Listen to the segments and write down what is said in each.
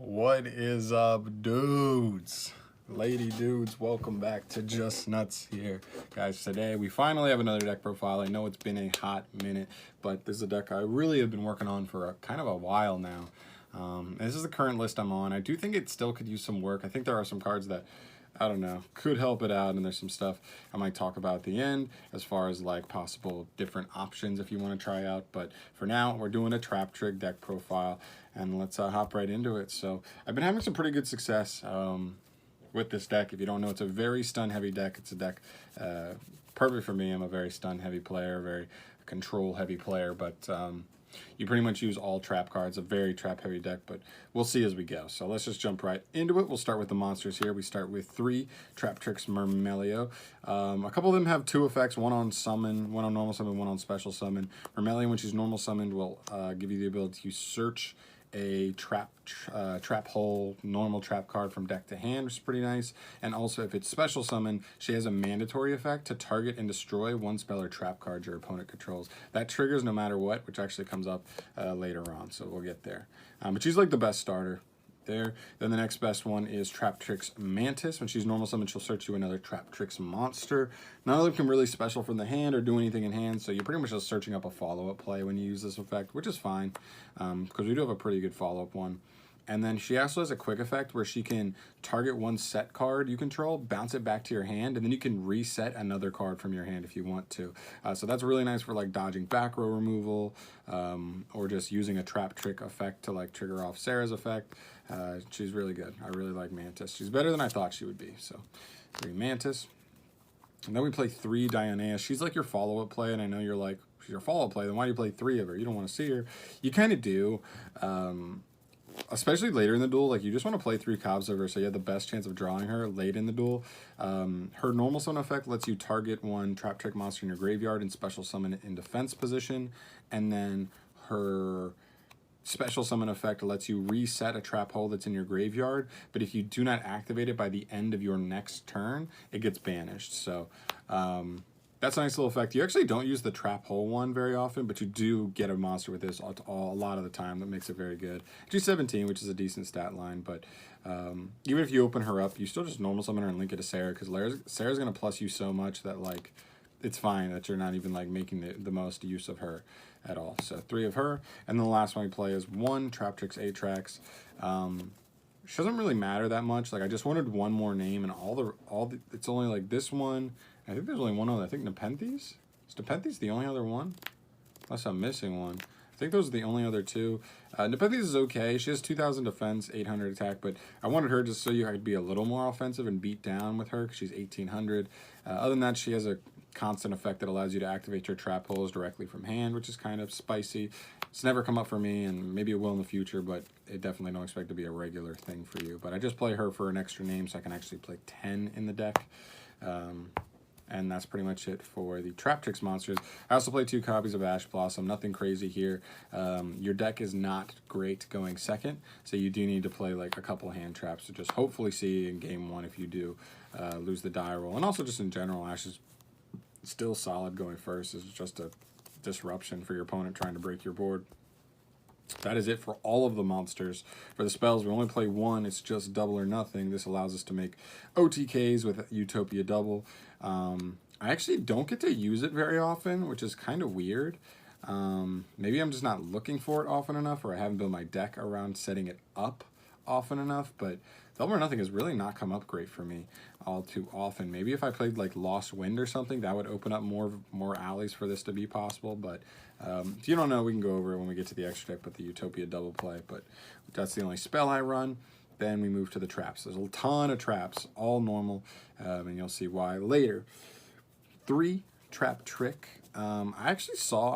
What is up, dudes? Lady dudes, welcome back to Just Nuts here. Guys, today we finally have another deck profile. I know it's been a hot minute, but this is a deck I really have been working on for kind of a while now. This is the current list I'm on. I do think it still could use some work. I think there are some cards that, I don't know, could help it out, and there's some stuff I might talk about at the end as far as like possible different options if you want to try out. But for now, we're doing a Traptrix deck profile, and let's hop right into it. So I've been having some pretty good success with this deck. If you don't know, it's a very stun heavy deck. It's a deck perfect for me. I'm a very stun heavy player, very control heavy player, but you pretty much use all trap cards, a very trap heavy deck, but we'll see as we go. So let's just jump right into it. We'll start with the monsters here. We start with 3 Traptrix Mermelio. A couple of them have 2 effects, one on summon, one on normal summon, one on special summon. Mermelio, when she's normal summoned, will give you the ability to search a trap hole normal trap card from deck to hand, which is pretty nice. And also, if it's special summon, she has a mandatory effect to target and destroy one spell or trap card your opponent controls. That triggers no matter what, which actually comes up later on, so we'll get there. But she's like the best starter there. Then the next best one is Traptrix Mantis. When she's normal summon, she'll search you another Traptrix monster. None of them can really special from the hand or do anything in hand, so you're pretty much just searching up a follow-up play when you use this effect, which is fine, because we do have a pretty good follow-up one. And then she also has a quick effect where she can target one set card you control, bounce it back to your hand, and then you can reset another card from your hand if you want to. So that's really nice for like dodging back row removal, or just using a Traptrix effect to like trigger off Sarah's effect. She's really good. I really like Mantis. She's better than I thought she would be. So 3 Mantis. And then we play 3 Dianea. She's like your follow-up play, and I know you're like, she's your follow-up play, then why do you play 3 of her? You don't want to see her. You kind of do. Especially later in the duel, like you just want to play 3 copies of her so you have the best chance of drawing her late in the duel. Her normal summon effect lets you target one Traptrix monster in your graveyard and special summon it in defense position, and then her special summon effect lets you reset a trap hole that's in your graveyard, but if you do not activate it by the end of your next turn, it gets banished. So that's a nice little effect. You actually don't use the trap hole one very often, but you do get a monster with this a lot of the time. That makes it very good. She's 17, which is a decent stat line, but even if you open her up, you still just normal summon her and link it to Sarah, because Sarah's going to plus you so much that like it's fine that you're not even like making the most use of her at all. So 3 of her, and then the last one we play is 1 Traptrix Atrax. She doesn't really matter that much. Like I just wanted one more name, and all the it's only like this one. I think there's only one other. I think Nepenthes? Is Nepenthes the only other one? Unless I'm missing one. I think those are the only other 2. Nepenthes is okay. She has 2,000 defense, 800 attack, but I wanted her just so you could be a little more offensive and beat down with her because she's 1,800. Other than that, she has a constant effect that allows you to activate your trap holes directly from hand, which is kind of spicy. It's never come up for me, and maybe it will in the future, but it definitely don't expect to be a regular thing for you. But I just play her for an extra name so I can actually play 10 in the deck. And that's pretty much it for the Traptrix monsters. I also play 2 copies of Ash Blossom. Nothing crazy here. Your deck is not great going second, so you do need to play like a couple hand traps to just hopefully see in game 1 if you do lose the die roll. And also just in general, Ash is still solid going first. It's just a disruption for your opponent trying to break your board. That is it for all of the monsters. For the spells, we only play 1. It's just double or nothing. This allows us to make OTKs with Utopia Double. I actually don't get to use it very often, which is kind of weird. Maybe I'm just not looking for it often enough, or I haven't built my deck around setting it up often enough, but double or nothing has really not come up great for me all too often. Maybe if I played like Lost Wind or something, that would open up more alleys for this to be possible, but if you don't know, we can go over it when we get to the extra deck with the Utopia Double play, but that's the only spell I run. Then we move to the traps. There's a ton of traps, all normal, and you'll see why later. 3 Traptrix. I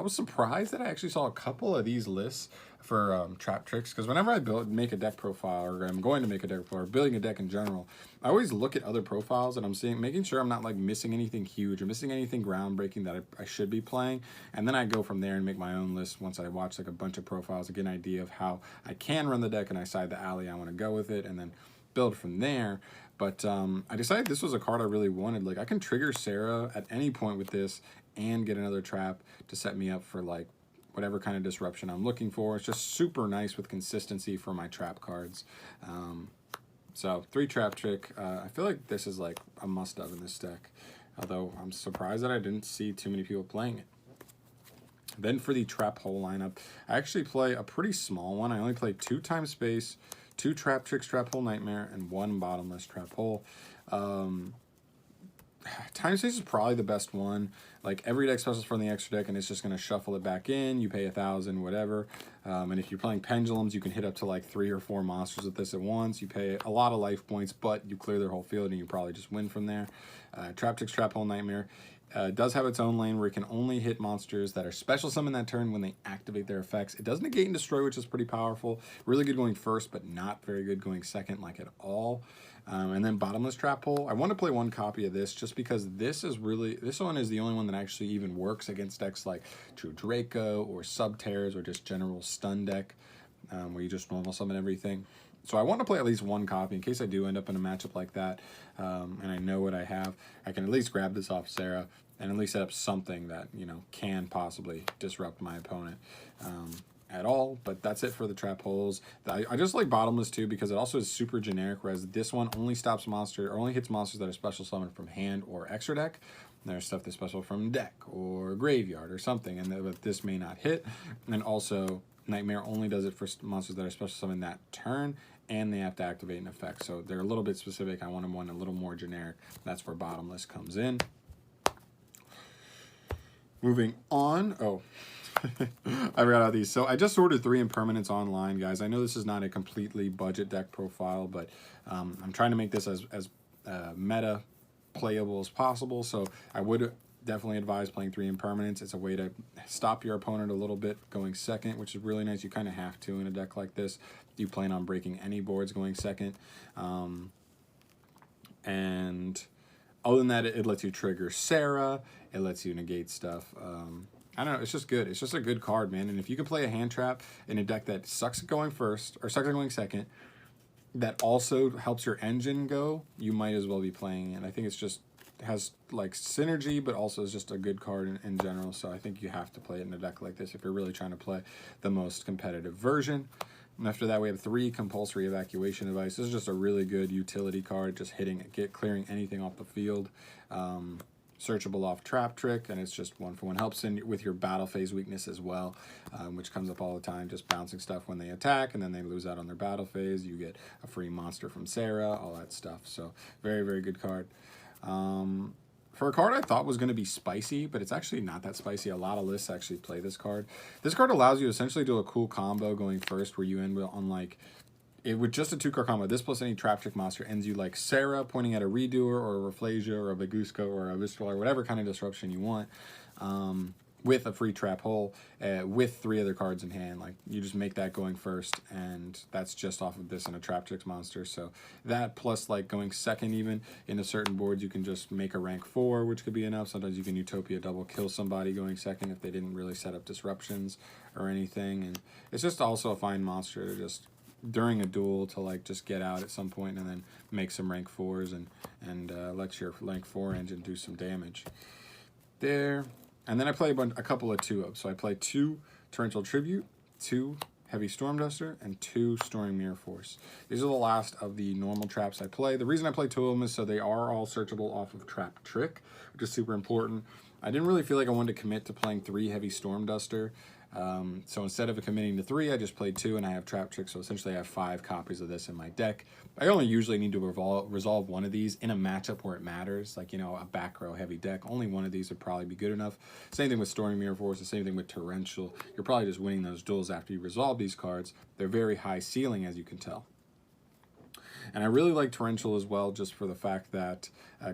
was surprised that I actually saw a couple of these lists for Traptrix, because whenever I make a deck profile, or I'm going to make a deck profile, or building a deck in general, I always look at other profiles and I'm making sure I'm not like missing anything huge or missing anything groundbreaking that I should be playing, and then I go from there and make my own list once I watch like a bunch of profiles to get an idea of how I can run the deck, and I decide the alley I want to go with it, and then build from there. But I decided this was a card I really wanted. Like I can trigger Sarah at any point with this and get another trap to set me up for like whatever kind of disruption I'm looking for. It's just super nice with consistency for my trap cards. So 3 Traptrix. I feel like this is like a must-have in this deck, although I'm surprised that I didn't see too many people playing it. Then for the Trap Hole lineup, I actually play a pretty small one. I only play 2 Time Space, 2 Traptrix Trap Hole Nightmare, and 1 Bottomless Trap Hole. Time Space is probably the best one. Like, every deck specials from the extra deck, and it's just going to shuffle it back in. You pay 1,000, whatever. And if you're playing Pendulums, you can hit up to like 3 or 4 monsters with this at once. You pay a lot of life points, but you clear their whole field, and you probably just win from there. Traptrix Trap Hole Nightmare does have its own lane where it can only hit monsters that are special summoned that turn when they activate their effects. It does negate and destroy, which is pretty powerful. Really good going first, but not very good going second, like at all. And then Bottomless Trap Hole. I want to play 1 copy of this just because this one is the only one that actually even works against decks like True Draco or Subtears or just general stun deck where you just normal summon everything. So I want to play at least 1 copy in case I do end up in a matchup like that, and I know what I have. I can at least grab this off Sarah and at least set up something that, you know, can possibly disrupt my opponent at all. But that's it for the trap holes. I just like Bottomless too because it also is super generic, whereas this one only stops monster or only hits monsters that are special summoned from hand or extra deck. There's stuff that's special from deck or graveyard or something, and this may not hit. And also, Nightmare only does it for monsters that are special summoned that turn, and they have to activate an effect. So they're a little bit specific. I want one a little more generic. That's where Bottomless comes in. Moving on. Oh, I forgot about these. So I just ordered 3 impermanents online, guys. I know this is not a completely budget deck profile, but I'm trying to make this as meta playable as possible. So I would definitely advise playing 3 impermanents. It's a way to stop your opponent a little bit going second, which is really nice. You kind of have to in a deck like this. You plan on breaking any boards going second. And other than that, it lets you trigger Sarah. It lets you negate stuff. I don't know. It's just good. It's just a good card, man. And if you can play a hand trap in a deck that sucks at going first or sucks at going second, that also helps your engine go, you might as well be playing it. I think it's just has like synergy, but also is just a good card in general. So I think you have to play it in a deck like this if you're really trying to play the most competitive version. And after that, we have 3 compulsory evacuation devices. This is just a really good utility card, just clearing anything off the field. Searchable off Traptrix, and it's just 1-for-1. Helps with your battle phase weakness as well, which comes up all the time, just bouncing stuff when they attack, and then they lose out on their battle phase. You get a free monster from Sarah, all that stuff. So very, very good card. For a card I thought was going to be spicy, but it's actually not that spicy. A lot of lists actually play this card. This card allows you to essentially do a cool combo going first, where you end on like, with just a 2-card combo, this plus any Traptrix monster ends you like Sarah pointing at a Redoer or a Rafflesia or a Bagusco or a Visceral or whatever kind of disruption you want, with a free trap hole, with 3 other cards in hand. Like, you just make that going first, and that's just off of this and a Traptrix monster. So that plus like going second even into certain boards, you can just make a rank 4, which could be enough. Sometimes you can Utopia double kill somebody going second if they didn't really set up disruptions or anything. And it's just also a fine monster to just during a duel to like just get out at some point and then make some rank 4s and let your rank 4 engine do some damage there. And then I play a couple of 2-ups. So I play 2 Torrential Tribute, 2 Heavy Storm Duster, and 2 Storing Mirror Force. These are the last of the normal traps I play. The reason I play 2 of them is so they are all searchable off of Traptrix, which is super important. I didn't really feel like I wanted to commit to playing 3 Heavy Storm Duster. So instead of committing to 3, I just played 2, and I have Traptrix, so essentially I have 5 copies of this in my deck. I only usually need to resolve one of these in a matchup where it matters, like, you know, a back row heavy deck. Only one of these would probably be good enough. Same thing with Storing Mirror Force, the same thing with Torrential. You're probably just winning those duels after you resolve these cards. They're very high ceiling, as you can tell. And I really like Torrential as well, just for the fact that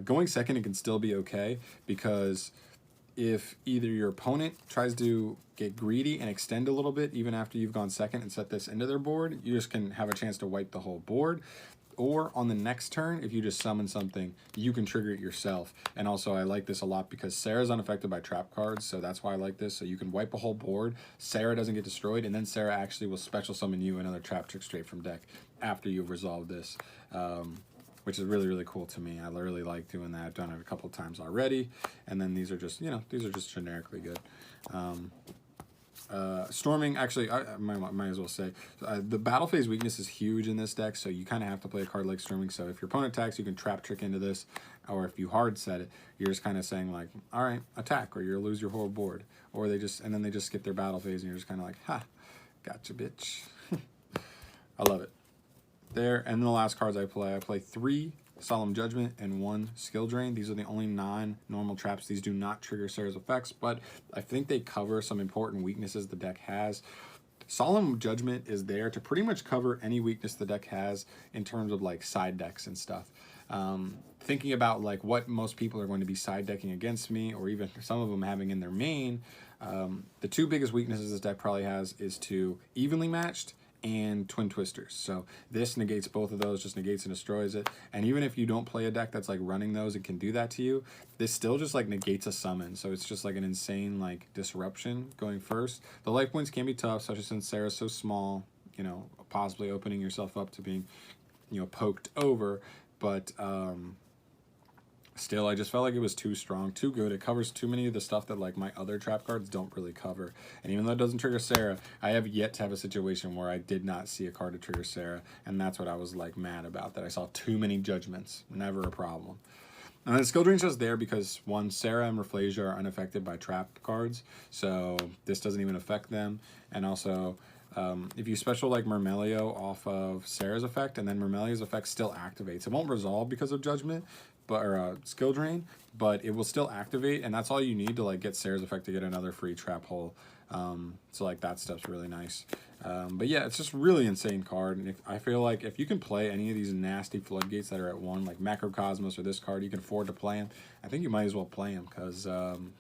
going second, it can still be okay, because if either your opponent tries to get greedy and extend a little bit even after you've gone second and set this into their board, you just can have a chance to wipe the whole board. Or on the next turn, if you just summon something, you can trigger it yourself. And also I like this a lot because Sarah's unaffected by trap cards, so that's why I like this. So you can wipe a whole board, Sarah doesn't get destroyed, and then Sarah actually will special summon you another Traptrix straight from deck after you've resolved this. Which is really, really cool to me. I really like doing that. I've done it a couple of times already. And then these are just, you know, these are just generically good. Storming, actually, I might as well say, the battle phase weakness is huge in this deck, so you kind of have to play a card like Storming. So if your opponent attacks, you can Traptrix into this, or if you hard set it, you're just kind of saying like, all right, attack, or you'll lose your whole board. Or and then they just skip their battle phase, and you're just kind of like, ha, gotcha, bitch. I love it. There, and then the last cards I play 3 Solemn Judgment and 1 Skill Drain. These are the only non-normal traps. These do not trigger Sarah's effects, but I think they cover some important weaknesses the deck has. Solemn Judgment is there to pretty much cover any weakness the deck has in terms of like side decks and stuff. Thinking about like what most people are going to be side decking against me, or even some of them having in their main, the 2 biggest weaknesses this deck probably has is to evenly matched and Twin Twisters. So this negates both of those, just negates and destroys it. And even if you don't play a deck that's like running those and can do that to you, this still just like negates a summon. So it's just like an insane like disruption going first. The life points can be tough, especially since Sarah's so small, you know, possibly opening yourself up to being, you know, poked over. But still, I just felt like it was too strong, too good. It covers too many of the stuff that like my other trap cards don't really cover. And even though it doesn't trigger Sarah, I have yet to have a situation where I did not see a card to trigger Sarah. And that's what I was like mad about, that I saw too many judgments. Never a problem. And then Skill Drain's just there because 1, Sarah and Rafflesia are unaffected by trap cards. So this doesn't even affect them. And also, if you special like Myrmelio off of Sarah's effect, and then Myrmelio's effect still activates. It won't resolve because of Judgment, or Skill Drain, but it will still activate, and that's all you need to like get Sarah's effect to get another free trap hole. So like that stuff's really nice. But yeah, it's just really insane card, and I feel like if you can play any of these nasty Floodgates that are at 1, like Macrocosmos or this card, you can afford to play them. I think you might as well play them because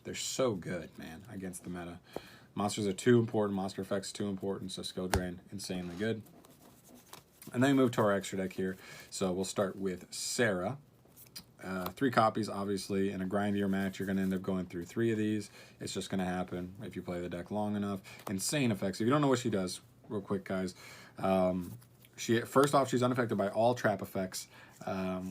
they're so good, man, against the meta. Monsters are too important, monster effects too important, so Skill Drain, insanely good. And then we move to our extra deck here. So we'll start with Sarah. 3 copies, obviously. In a grindier match, you're going to end up going through 3 of these. It's just going to happen if you play the deck long enough. Insane effects. If you don't know what she does, real quick, guys. First off, she's unaffected by all trap effects,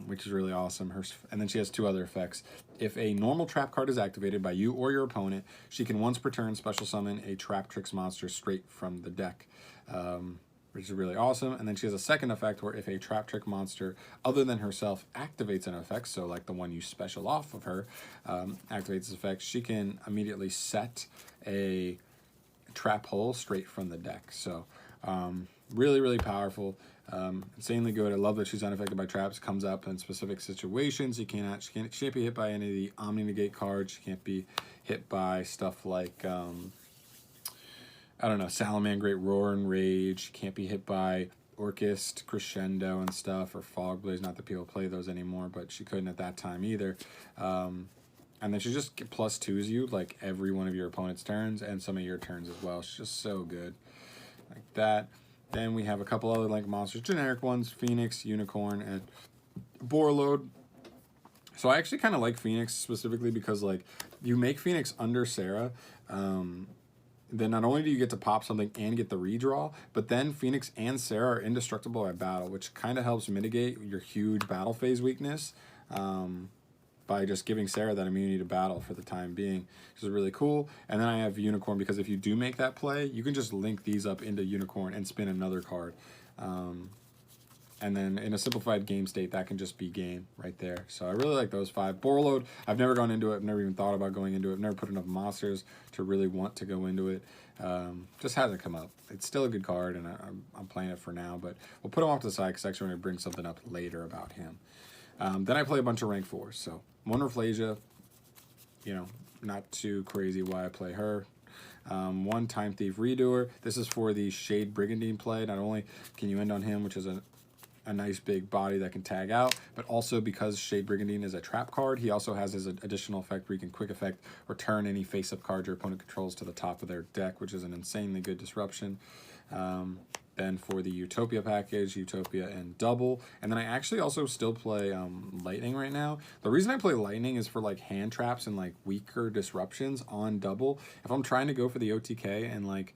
which is really awesome. And then she has 2 other effects. If a normal trap card is activated by you or your opponent, she can once per turn special summon a Traptrix monster straight from the deck, which is really awesome. And then she has a second effect where if a Traptrix monster other than herself activates an effect, so like the one you special off of her, activates this effect, she can immediately set a trap hole straight from the deck. So really, really powerful. Insanely good. I love that she's unaffected by traps. Comes up in specific situations. She can't be hit by any of the Omni Negate cards. She can't be hit by stuff like I don't know, Salamangreat Roar and Rage. She can't be hit by Orchist, Crescendo, and stuff, or Fog Blaze. Not that people play those anymore, but she couldn't at that time either. And then she just +2s you like every one of your opponent's turns and some of your turns as well. She's just so good, like that. Then we have a couple other like monsters, generic ones: Phoenix, Unicorn, and Borload. So I actually kind of like Phoenix specifically because like you make Phoenix under Sarah. Then not only do you get to pop something and get the redraw, but then Phoenix and Sarah are indestructible by battle, which kind of helps mitigate your huge battle phase weakness by just giving Sarah that immunity to battle for the time being, which is really cool. And then I have Unicorn because if you do make that play, you can just link these up into Unicorn and spin another card. And then in a simplified game state, that can just be game right there. So I really like those 5. Borload, I've never gone into it. I've never even thought about going into it. I've never put enough monsters to really want to go into it. Just hasn't come up. It's still a good card, and I'm playing it for now. But we'll put him off to the side because actually I'm going to bring something up later about him. Then I play a bunch of rank 4s. So 1 Rafflesia, you know, not too crazy why I play her. 1 Time Thief Redoer. This is for the Shade Brigandine play. Not only can you end on him, which is a nice big body that can tag out, but also because Shade Brigandine is a trap card, he also has his additional effect where he can quick effect return any face-up card your opponent controls to the top of their deck, which is an insanely good disruption. Then for the Utopia package, Utopia and Double. And then I actually also still play Lightning right now. The reason I play Lightning is for like hand traps and like weaker disruptions on Double. If I'm trying to go for the OTK and like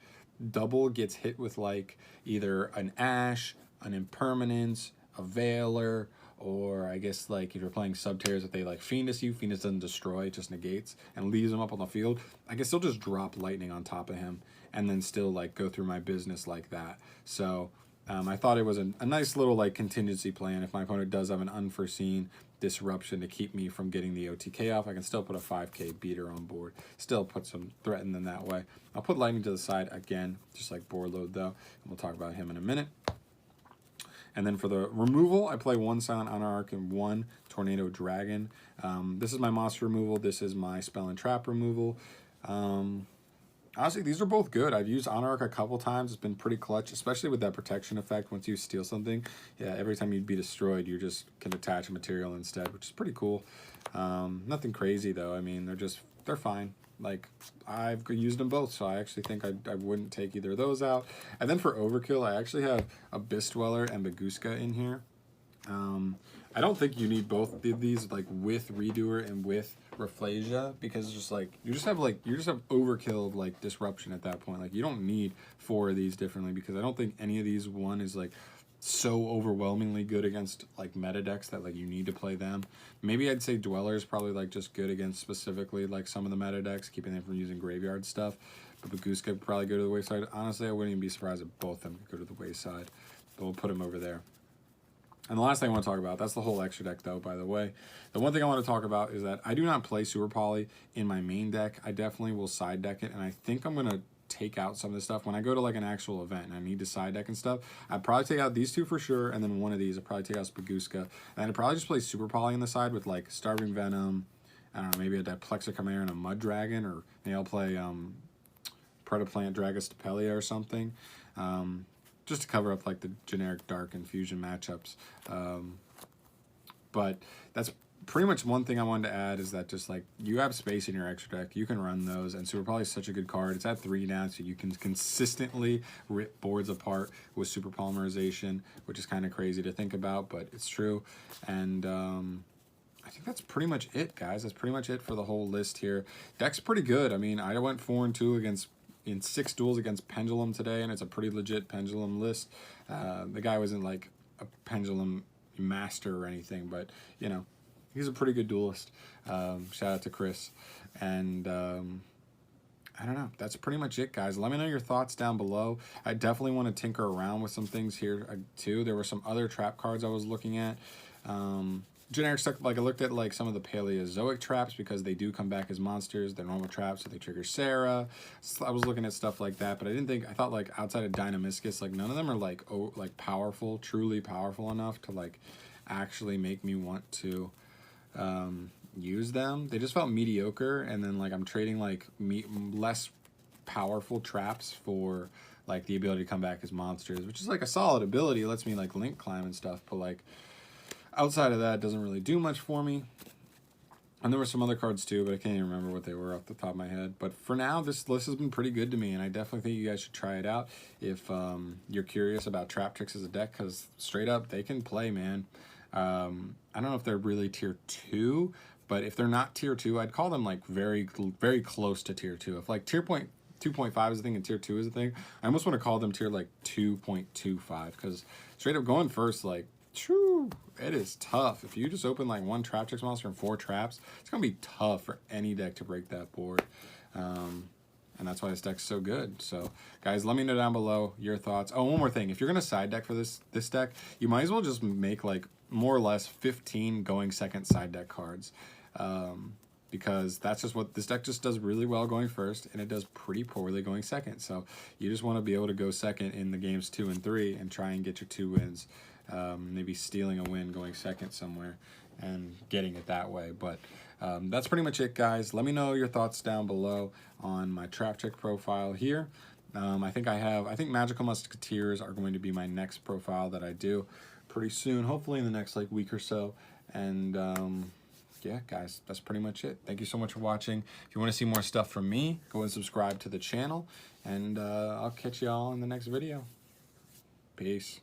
Double gets hit with like either an Ash, an Impermanence, a Veiler, or I guess like if you're playing Subterrors, if they like Fiendus you, Fiendus doesn't destroy, it just negates and leaves him up on the field, I can still just drop Lightning on top of him and then still like go through my business like that. So I thought it was a nice little like contingency plan. If my opponent does have an unforeseen disruption to keep me from getting the OTK off, I can still put a 5k beater on board, still put some threat in them that way. I'll put lightning to the side again, just like board load though, and we'll talk about him in a minute. And then for the removal, I play 1 Silent Anarch and 1 Tornado Dragon. This is my monster removal. This is my spell and trap removal. Honestly, these are both good. I've used Anarch a couple times. It's been pretty clutch, especially with that protection effect. Once you steal something, yeah, every time you'd be destroyed, you just can attach a material instead, which is pretty cool. Nothing crazy, though. I mean, they're fine. Like, I've used them both, so I actually think I wouldn't take either of those out. And then for overkill, I actually have Abyss Dweller and Baguska in here. I don't think you need both of these, like with Redoer and with Rafflesia, because it's just like you just have overkill of like disruption at that point. Like you don't need 4 of these differently, because I don't think any of these one is like so overwhelmingly good against like meta decks that like you need to play them. Maybe I'd say Dweller is probably like just good against specifically like some of the meta decks, keeping them from using graveyard stuff. But Baguska would probably go to the wayside. Honestly, I wouldn't even be surprised if both of them could go to the wayside. But we'll put them over there. And the last thing I want to talk about, that's the whole extra deck though, by the way. The one thing I want to talk about is that I do not play Super Poly in my main deck. I definitely will side deck it, and I think I'm going to take out some of this stuff. When I go to like an actual event and I need to side deck and stuff, I'd probably take out these 2 for sure, and then one of these, I'd probably take out Spaguska. And I'd probably just play Super Poly on the side with like Starving Venom, I don't know, maybe a Diplexa Chimera and a Mud Dragon, or maybe I'll play Predaplant Dragastapelia or something. Just to cover up like the generic dark and fusion matchups. But that's pretty much one thing I wanted to add, is that just like you have space in your extra deck, you can run those, and Super Poly is such a good card. It's at 3 now, so you can consistently rip boards apart with Super Polymerization, which is kind of crazy to think about, but it's true. And I think that's pretty much it, guys. That's pretty much it for the whole list here. Deck's pretty good. I mean, I went 4-2 in 6 duels against Pendulum today, and it's a pretty legit Pendulum list. The guy wasn't like a Pendulum master or anything, but you know, he's a pretty good duelist. Shout out to Chris. And I don't know, that's pretty much it, guys. Let me know your thoughts down below. I definitely want to tinker around with some things here too. There were some other trap cards I was looking at. Generic stuff, like I looked at like some of the Paleozoic traps, because they do come back as monsters. They're normal traps, so they trigger Sarah. So I was looking at stuff like that, but I thought like outside of Dynamiscus, like none of them are like powerful, truly powerful enough to like actually make me want to use them. They just felt mediocre, and then like I'm trading like less powerful traps for like the ability to come back as monsters, which is like a solid ability. It lets me like link climb and stuff, but like outside of that, it doesn't really do much for me. And there were some other cards too, but I can't even remember what they were off the top of my head. But for now, this list has been pretty good to me, and I definitely think you guys should try it out if you're curious about Traptrix as a deck, because straight up, they can play, man. I don't know if they're really tier 2, but if they're not tier 2, I'd call them like very, very close to tier 2. If like tier 2.5 is a thing and tier 2 is a thing, I almost want to call them tier like 2.25, because straight up going first, like, true, it is tough. If you just open like 1 Traptrix monster and 4 traps, it's gonna be tough for any deck to break that board. And that's why this deck's so good. So guys, let me know down below your thoughts. Oh, one more thing. If you're gonna side deck for this deck, you might as well just make like more or less 15 going second side deck cards. Because that's just what this deck just does really well going first, and it does pretty poorly going second. So you just want to be able to go second in the games 2 and 3 and try and get your 2 wins. Maybe stealing a win going second somewhere and getting it that way. But that's pretty much it, guys. Let me know your thoughts down below on my Traptrix profile here. I think Magical Musketeers are going to be my next profile that I do pretty soon, hopefully in the next like week or so. And yeah, guys, that's pretty much it. Thank you so much for watching. If you want to see more stuff from me, go and subscribe to the channel, and I'll catch y'all in the next video. Peace.